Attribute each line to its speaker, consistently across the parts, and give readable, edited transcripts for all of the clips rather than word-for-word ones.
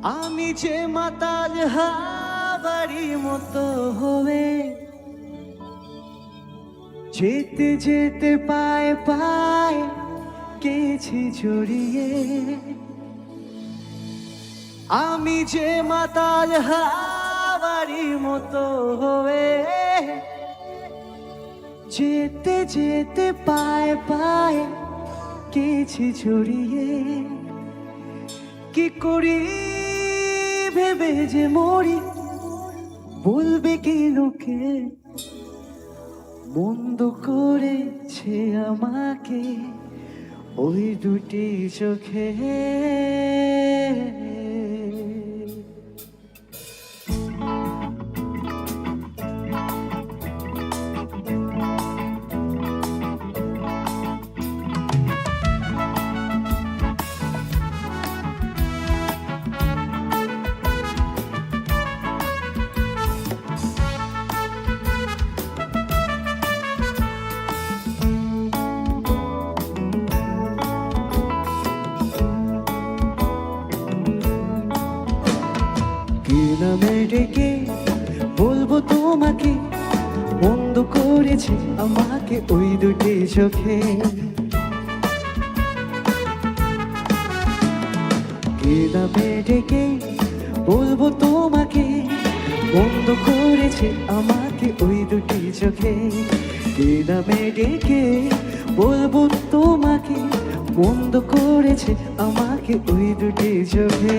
Speaker 1: আমি যে মাতাল হাওয়ারি মতো হয়ে যেতে যেতে পায়ে পায়ে গেছি জড়িয়ে। আমি যে মাতাল হাওয়ারি মতো হয়ে যেতে যেতে পায়ে পায়ে গেছি জড়িয়ে। কি করি ভেবে যে মরি, বলবে কি লোকে মন্দ করেছে আমাকে ওই দুটি চোখে। কি নামে ডেকে বলবো তোমাকে মন্দ করেছে আমাকে ওই দুটি চোখে। কি নামে ডেকে বলবো তোমাকে মন্দ করেছে আমাকে ওই দুটি চোখে। কি নামে ডেকে বলবো তোমাকে মন্দ করেছে আমাকে ওই দুটি চোখে।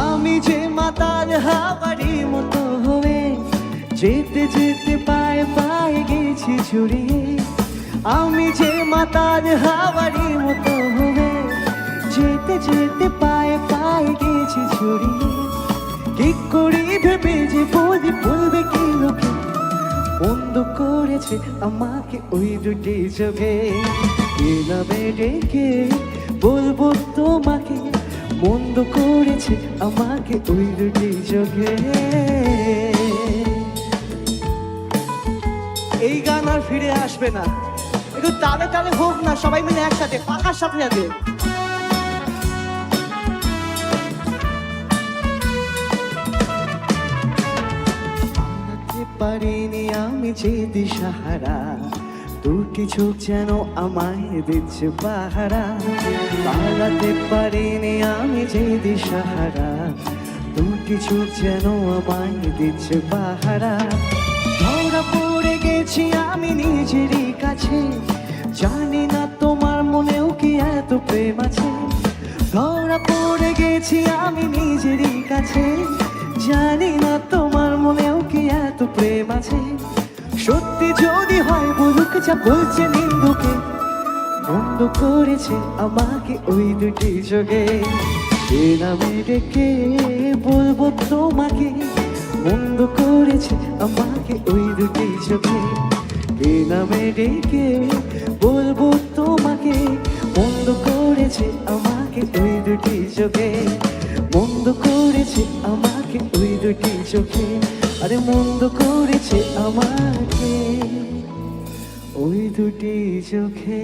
Speaker 1: আমি যে মাতাল হাওয়ারি মতো হয়ে যেতে যেতে পায়ে পায়ে গেছি জড়িয়ে। আমি যে মাতাল হাওয়ারি মতো হয়ে যেতে যেতে পায়ে পায়ে গেছি জড়িয়ে। কি করি ভেবে যে বলি, বলবে কি লোকে বন্ধ করেছে আমাকে ওই দুটি চোখে। কি নামে ডেকে বলবো তোমাকে মন্দ করেছে আমাকে ওই দুটি চোখে। এই গান আর ফিরে আসবে না, একটু তালে তালে হোক না, সবাই মিলে একসাথে পাখার সাথে সাথে। পারিনি আমি যে দিশাহারা, দুটি চোখ যেন আমায় দিচ্ছে পাহারা। পালাতে পারিনি আমি যে দিশাহারা, দুটি চোখ যেন আমায় দিচ্ছে পাহারা। ধরা পড়ে গেছি আমি নিজেরই কাছে, জানি না তোমার মনেও কি এত প্রেম আছে। ধরা পড়ে গেছি আমি নিজেরই কাছে, জানি না তোমার মনেও কি এত প্রেম আছে। সত্যি যদি হয় বলুক যা বলছে নিন্দুকে, মন্দ করেছে আমাকে ওই দুটি চোখে। এ নামে ডেকে বলবো তোমাকে মন্দ করেছে আমাকে ওই দুটি চোখে। এ নামে ডেকে বলবো তোমাকে মন্দ করেছে আমাকে ওই দুটি চোখে। মন্দ করেছে আমাকে ওই দুটি চোখে, আরে মন্দ করেছে আমাকে ওই দুটি চোখে।